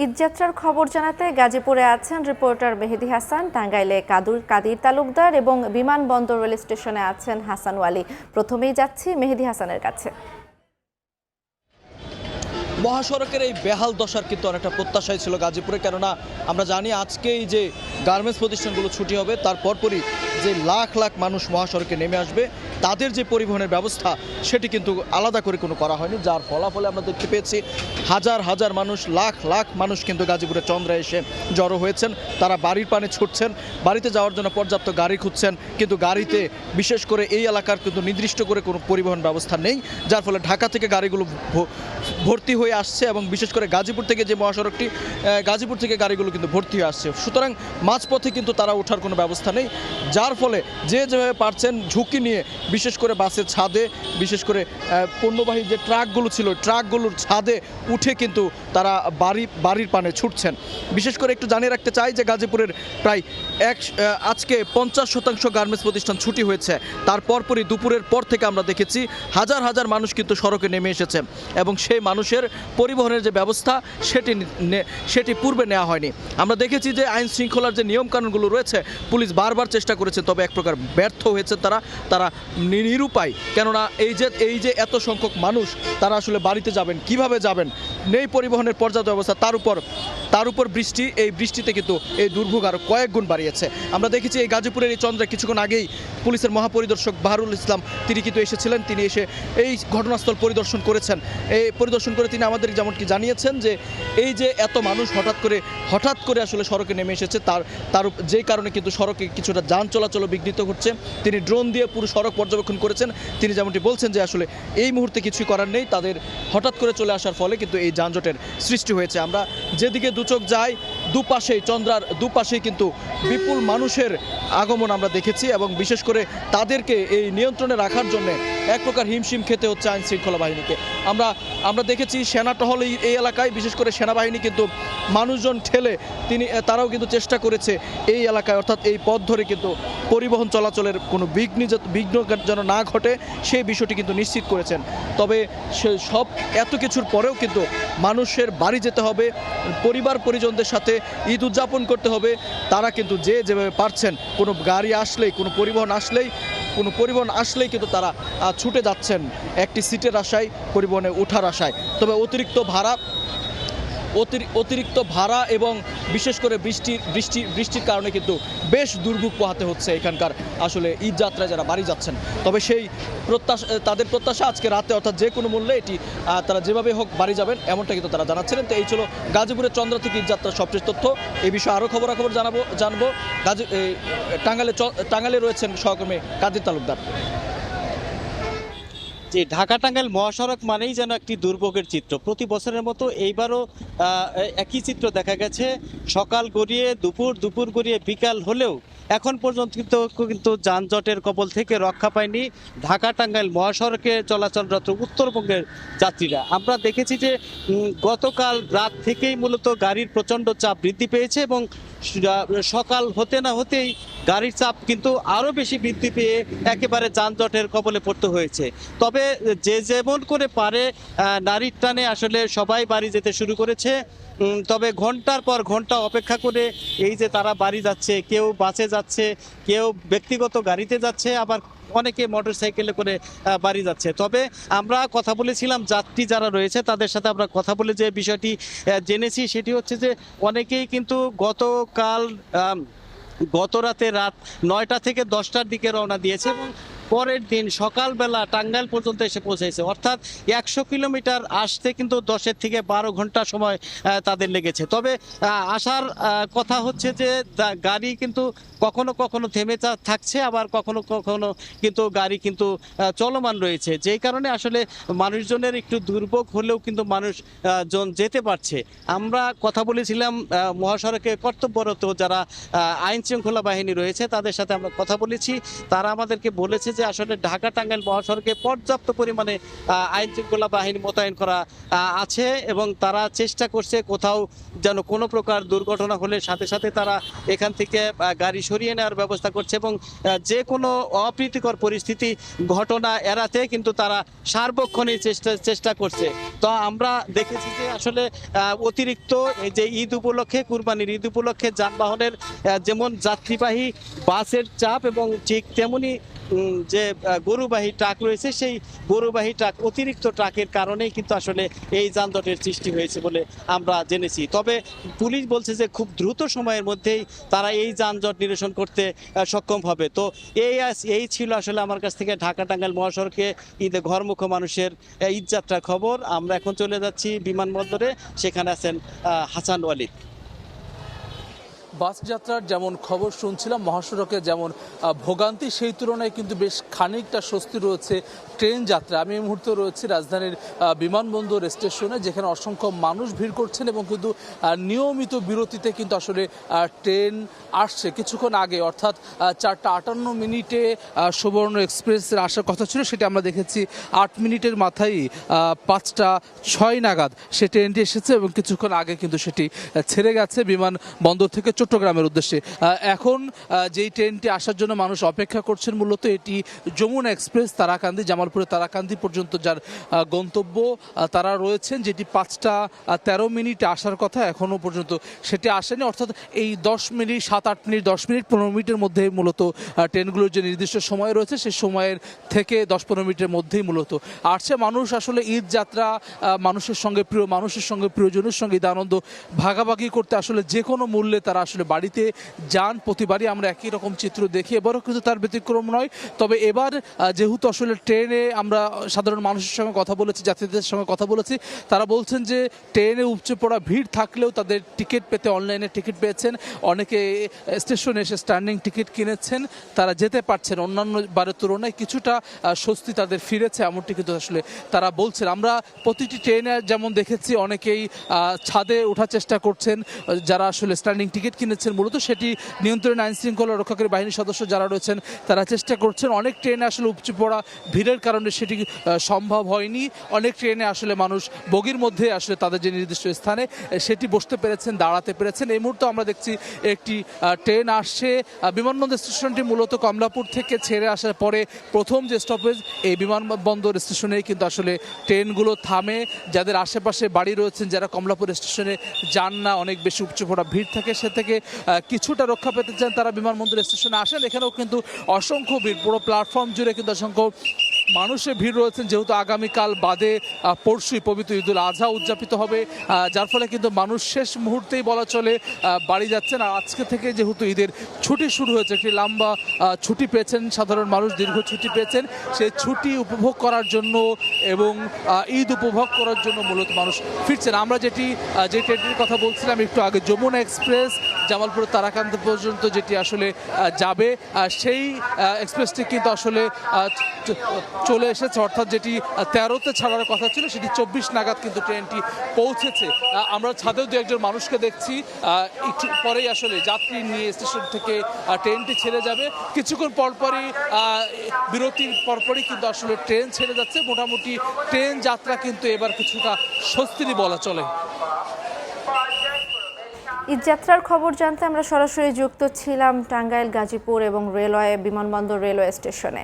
ঈদযাত্রার খবর জানাতে গাজীপুরে আছেন রিপোর্টার মেহেদী হাসান, টাঙ্গাইলে কাদির তালুকদার এবং বিমানবন্দর রেল স্টেশনে আছেন হাসান ওয়ালি। প্রথমেই যাচ্ছি মেহেদী হাসানের কাছে। মহাসড়কের এই বেহাল দশার কিন্তু অনেকটা প্রত্যাশাই ছিল গাজীপুরে, কেননা আমরা জানি আজকেই যে গার্মেন্টস প্রতিষ্ঠানগুলো ছুটি হবে তার পরপরই যে লাখ লাখ মানুষ মহাসড়কে নেমে আসবে তাদের যে পরিবহনের ব্যবস্থা সেটি কিন্তু আলাদা করে কোনো করা হয়নি, যার ফলাফলে আমরা দেখতে পেয়েছি হাজার হাজার মানুষ, লাখ লাখ মানুষ কিন্তু গাজীপুরের চন্দ্রায় এসে জড়ো হয়েছেন। তারা বাড়ির পানে ছুটছেন, বাড়িতে যাওয়ার জন্য পর্যাপ্ত গাড়ি খুঁজছেন, কিন্তু গাড়িতে বিশেষ করে এই এলাকার কিন্তু নির্দিষ্ট করে কোনো পরিবহন ব্যবস্থা নেই, যার ফলে ঢাকা থেকে গাড়িগুলো ভর্তি হয়ে আসছে এবং বিশেষ করে গাজীপুর থেকে যে মহাসড়কটি, গাজীপুর থেকে গাড়িগুলো কিন্তু ভর্তি হয়ে আসছে। সুতরাং মাঝপথে কিন্তু তারা ওঠার কোনো ব্যবস্থা নেই, যার ফলে যে যেভাবে পারছেন ঝুঁকি নিয়ে বিশেষ করে বাসের ছাদে, বিশেষ করে পণ্যবাহী যে ট্রাকগুলো ছিল ট্রাকগুলোর ছাদে উঠে কিন্তু তারা বাড়ির পানে ছুটছেন। বিশেষ করে একটু জানিয়ে রাখতে চাই যে গাজীপুরের প্রায় আজকে 50% গার্মেন্টস প্রতিষ্ঠান ছুটি হয়েছে। তার পরপরই দুপুরের পর থেকে আমরা দেখেছি হাজার হাজার মানুষ কিন্তু সড়কে নেমে এসেছে এবং সেই মানুষের পরিবহনের যে ব্যবস্থা সেটি পূর্বে নেওয়া হয়নি। আমরা দেখেছি যে আইন শৃঙ্খলার যে নিয়মকানুনগুলো রয়েছে পুলিশ বারবার চেষ্টা করেছে, তবে এক প্রকার ব্যর্থ হয়েছে তারা নিরুপায়। কেননা এই যে এত সংখ্যক মানুষ তারা আসলে বাড়িতে যাবেন, কিভাবে যাবেন, নেই পরিবহনের পর্যাপ্ত ব্যবস্থা, তার উপর বৃষ্টি, এই বৃষ্টিতে কিন্তু এই দুর্ভোগ আরও কয়েক গুণ বাড়িয়েছে। আমরা দেখেছি এই গাজীপুরের এই চন্দ্রা কিছুক্ষণ আগেই পুলিশের মহাপরিদর্শক বাহারুল ইসলাম তিনি কিন্তু এসেছিলেন, তিনি এসে এই ঘটনাস্থল পরিদর্শন করেছেন। এই পরিদর্শন করে তিনি আমাদের যেমন কি জানিয়েছেন যে এই যে এত মানুষ হঠাৎ করে আসলে সড়কে নেমে এসেছে তার যেই কারণে কিন্তু সড়কে কিছুটা যান চলাচল বিঘ্নিত হচ্ছে। তিনি ড্রোন দিয়ে পুরো সড়ক পর্যবেক্ষণ করেছেন। তিনি যেমনটি বলছেন যে আসলে এই মুহূর্তে কিছুই করার নেই, তাদের হঠাৎ করে চলে আসার ফলে কিন্তু এই যানজটের সৃষ্টি হয়েছে। আমরা যেদিকে দুচোখ যাই দুপাশেই চন্দ্রার দুপাশেই কিন্তু বিপুল মানুষের আগমন আমরা দেখেছি এবং বিশেষ করে তাদেরকে এই নিয়ন্ত্রণে রাখার জন্য এক প্রকার হিমশিম খেতে হচ্ছে আইন শৃঙ্খলা বাহিনীকে। আমরা দেখেছি সেনা টহল এই এলাকায়, বিশেষ করে সেনাবাহিনী কিন্তু মানুষজন ঠেলে তারাও কিন্তু চেষ্টা করেছে এই এলাকায় অর্থাৎ এই পথ ধরে কিন্তু পরিবহন চলাচলের কোনো বিঘ্ন যেন না ঘটে সেই বিষয়টি কিন্তু নিশ্চিত করেছেন। তবে সব এত কিছুর পরেও কিন্তু মানুষের বাড়ি যেতে হবে, পরিবার পরিজনদের সাথে ঈদ উদযাপন করতে হবে। তারা কিন্তু যেভাবে পারছেন কোনো গাড়ি আসলেই, কোনো পরিবহন আসলেই কিন্তু তারা ছুটে যাচ্ছেন একটি সিটের আশায়, পরিবহনে ওঠার আশায়। তবে অতিরিক্ত ভাড়া এবং বিশেষ করে বৃষ্টির কারণে কিন্তু বেশ দুর্ভোগ পোহাতে হচ্ছে এখানকার আসলে ঈদ যাত্রায় যারা বাড়ি যাচ্ছেন। তবে সেই তাদের প্রত্যাশা আজকে রাতে অর্থাৎ যে কোনো মূল্যে এটি তারা যেভাবে হোক বাড়ি যাবেন এমনটা কিন্তু তারা জানাচ্ছিলেন। তো এই ছিল গাজীপুরের চন্দ্রা থেকে ঈদ যাত্রার সবশেষ তথ্য। এই বিষয়ে আরও খবরাখবর জানবো। টাঙ্গাইলে রয়েছেন সহকর্মী কাদির তালুকদার। যে ঢাকা টাঙ্গাইল মহাসড়ক মানেই যেন একটি দুর্ভোগের চিত্র। প্রতি বছরের মতো এইবারও একই চিত্র দেখা গেছে। সকাল গড়িয়ে দুপুর গড়িয়ে বিকাল হলেও এখন পর্যন্ত কিন্তু যানজটের কবল থেকে রক্ষা পায়নি ঢাকা টাঙ্গাইল মহাসড়কে চলাচলরত উত্তরবঙ্গের যাত্রীরা। আমরা দেখেছি যে গতকাল রাত থেকেই মূলত গাড়ির প্রচণ্ড চাপ বৃদ্ধি পেয়েছে এবং সকাল হতে না হতেই গাড়ির চাপ কিন্তু আরও বেশি বৃদ্ধি পেয়ে একেবারে যানজটের কবলে পড়তে হয়েছে। তবে যে যেমন করে পারে নারীর টানে আসলে সবাই বাড়ি যেতে শুরু করেছে। তবে ঘন্টার পর ঘন্টা অপেক্ষা করে এই যে তারা বাড়ি যাচ্ছে, কেউ বাসে যাচ্ছে, কেউ ব্যক্তিগত গাড়িতে যাচ্ছে, আবার অনেকে মোটরসাইকেলে করে বাড়ি যাচ্ছে। তবে আমরা কথা বলেছিলাম যাত্রী যারা রয়েছে তাদের সাথে আমরা কথা বলে যে বিষয়টি জেনেছি সেটি হচ্ছে যে অনেকেই কিন্তু গত রাতে রাত 9টা থেকে 10টার দিকে রওনা দিয়েছে এবং পরের দিন সকালবেলা টাঙ্গাইল পর্যন্ত এসে পৌঁছেছে। অর্থাৎ 100 কিলোমিটার আসতে কিন্তু 10 থেকে 12 ঘন্টা সময় তাদের লেগেছে। তবে আসার কথা হচ্ছে যে গাড়ি কিন্তু কখনো থেমে থাকছে, আবার কখনো কিন্তু গাড়ি কিন্তু চলমান রয়েছে, যেই কারণে আসলে মানুষজনের একটু দুর্ভোগ হলেও কিন্তু মানুষজন যেতে পারছে। আমরা কথা বলেছিলাম মহাসড়কে কর্তব্যরত যারা আইন শৃঙ্খলা বাহিনী রয়েছে তাদের সাথে আমরা কথা বলেছি। তারা আমাদেরকে বলেছে যে আসলে ঢাকা টাঙ্গাইল মহাসড়কে পর্যাপ্ত পরিমাণে আইন শৃঙ্খলা বাহিনী মোতায়েন করা আছে এবং তারা চেষ্টা করছে কোথাও যেন কোনো প্রকার দুর্ঘটনা হলে সাথে সাথে তারা এখান থেকে গাড়ি সরিয়ে নেওয়ার ব্যবস্থা করছে এবং যে কোনো অপ্রীতিকর পরিস্থিতি ঘটনা এড়াতে কিন্তু তারা সার্বক্ষণিক চেষ্টা করছে। তো আমরা দেখেছি যে আসলে অতিরিক্ত এই যে ঈদ উপলক্ষে কুরবানির ঈদ উপলক্ষে যানবাহনের যেমন যাত্রীবাহী বাসের চাপ এবং ঠিক তেমনি যে গরুবাহী ট্রাক রয়েছে সেই গরুবাহী ট্রাক অতিরিক্ত ট্রাকের কারণেই কিন্তু আসলে এই যানজটের সৃষ্টি হয়েছে বলে আমরা জেনেছি। তবে পুলিশ বলছে যে খুব দ্রুত সময়ের মধ্যেই তারা এই যানজট নিরসন করতে সক্ষম হবে। তো এই ছিল আসলে আমার কাছ থেকে ঢাকা টাঙ্গাইল মহাসড়কে ঈদে ঘরমুখ মানুষের ঈদযাত্রার খবর। আমরা এখন চলে যাচ্ছি বিমানবন্দরে, সেখানে আছেন হাসান ওয়ালিদ। বাস যাত্রার যেমন খবর শুনছিলাম, মহাসড়কে যেমন ভোগান্তি, সেই তুলনায় কিন্তু বেশ খানিকটা স্বস্তি রয়েছে ট্রেন যাত্রা। আমি এই মুহূর্তে রয়েছি রাজধানীর বিমানবন্দর স্টেশনে, যেখানে অসংখ্য মানুষ ভিড় করছেন এবং কিন্তু নিয়মিত বিরতিতে কিন্তু আসলে ট্রেন আসছে। কিছুক্ষণ আগে অর্থাৎ 4:58 সুবর্ণ এক্সপ্রেসের আসার কথা ছিল, সেটা আমরা দেখেছি 8 মিনিটের মাথায় 5:06 নাগাদ সে ট্রেনটি এসেছে এবং কিছুক্ষণ আগে কিন্তু সেটি ছেড়ে গেছে বিমানবন্দর থেকে চট্টগ্রামের উদ্দেশ্যে। এখন যেই ট্রেনটি আসার জন্য মানুষ অপেক্ষা করছেন, মূলত এটি যমুনা এক্সপ্রেস তারাকান্দি, জামালপুরে তারাকান্দি পর্যন্ত যার গন্তব্য তারা রয়েছেন, যেটি 5:13 আসার কথা, এখনও পর্যন্ত সেটি আসেনি। অর্থাৎ এই 10 মিনিট, 7-8 মিনিট, 10 মিনিট, 15 মিনিটের মধ্যে মূলত ট্রেনগুলোর যে নির্দিষ্ট সময় রয়েছে সেই সময়ের থেকে 10-15 মিনিটের মধ্যেই মূলত আসছে। মানুষ আসলে ঈদ যাত্রা মানুষের সঙ্গে প্রিয় মানুষের সঙ্গে প্রিয়জনের সঙ্গে ঈদ আনন্দ ভাগাভাগি করতে আসলে যে কোনো মূল্যে তারা আসলে বাড়িতে যান। প্রতিবারই আমরা একই রকম চিত্র দেখি, এবারও কিন্তু তার ব্যতিক্রম নয়। তবে এবার যেহেতু আসলে ট্রেনে আমরা সাধারণ মানুষের সঙ্গে কথা বলেছি, যাত্রীদের সঙ্গে কথা বলেছি, তারা বলছেন যে ট্রেনে উপচে পড়া ভিড় থাকলেও তাদের টিকিট পেতে অনলাইনে টিকিট পেয়েছেন, অনেকে স্টেশনে এসে স্ট্যান্ডিং টিকিট কিনেছেন, তারা যেতে পারছেন। অন্যান্য বারের তুলনায় কিছুটা স্বস্তি তাদের ফিরেছে, এমনটি কিন্তু আসলে তারা বলছেন। আমরা প্রতিটি ট্রেনে যেমন দেখেছি অনেকেই ছাদে ওঠার চেষ্টা করছেন, যারা আসলে স্ট্যান্ডিং টিকিট কিনেছেন মূলত সেটি নিয়ন্ত্রণে আইন শৃঙ্খলা রক্ষাকারী বাহিনীর সদস্য যারা রয়েছেন তারা চেষ্টা করছেন। অনেক ট্রেনে আসলে উপচে পড়া ভিড়ের কারণে সেটি সম্ভব হয়নি। অনেক ট্রেনে আসলে মানুষ বগির মধ্যে আসলে তাদের যে নির্দিষ্ট স্থানে সেটি বসতে পেরেছেন, দাঁড়াতে পেরেছেন। এই মুহূর্তে আমরা দেখছি একটি ট্রেন আসছে। বিমানবন্দর স্টেশনটি মূলত কমলাপুর থেকে ছেড়ে আসার পরে প্রথম যে স্টপেজ এই বিমানবন্দর স্টেশনেই কিন্তু আসলে ট্রেনগুলো থামে। যাদের আশেপাশে বাড়ি রয়েছেন, যারা কমলাপুর স্টেশনে যান না, অনেক বেশি উপচে পড়া ভিড় থাকে, সে থেকে কিছুটা রক্ষা পেতে চান, তারা বিমানবন্দর স্টেশনে আসেন। এখানেও কিন্তু অসংখ্য ভিড়, পুরো প্ল্যাটফর্ম জুড়ে কিন্তু অসংখ্য মানুষের ভিড় রয়েছেন, যেহেতু আগামীকাল বাদে পরশুই পবিত্র ঈদুল আজহা উদযাপিত হবে, যার ফলে কিন্তু মানুষ শেষ মুহূর্তেই বলা চলে বাড়ি যাচ্ছেন। আর আজকে থেকে যেহেতু ঈদের ছুটি শুরু হয়েছে, একটি লম্বা ছুটি পেয়েছেন সাধারণ মানুষ, দীর্ঘ ছুটি পেয়েছেন, সেই ছুটি উপভোগ করার জন্য এবং ঈদ উপভোগ করার জন্য মূলত মানুষ ফিরছেন। আমরা যে ট্রেনটির কথা বলছিলাম একটু আগে, যমুনা এক্সপ্রেস জামালপুর তারাকান্দি পর্যন্ত যেটি আসলে যাবে, সেই এক্সপ্রেসটি কিন্তু আসলে চলে এসেছে। অর্থাৎ যেটি 13তে ছাড়ার কথা ছিল সেটি 24 নাগাদ কিন্তু ট্রেনটি পৌঁছেছে। আমরা ছাদেও দু একজন মানুষকে দেখছি, একটু পরেই আসলে যাত্রী নিয়ে স্টেশন থেকে ট্রেনটি ছেড়ে যাবে। কিছুক্ষণ পরপরই বিরতির পরপরই কিন্তু আসলে ট্রেন ছেড়ে যাচ্ছে। মোটামুটি ট্রেন যাত্রা কিন্তু এবার কিছুটা স্বস্তিরই বলা চলে। ঈদযাত্রার খবর জানতে আমরা সরাসরি যুক্ত ছিলাম টাঙ্গাইল, গাজীপুর এবং বিমানবন্দর রেলওয়ে স্টেশনে।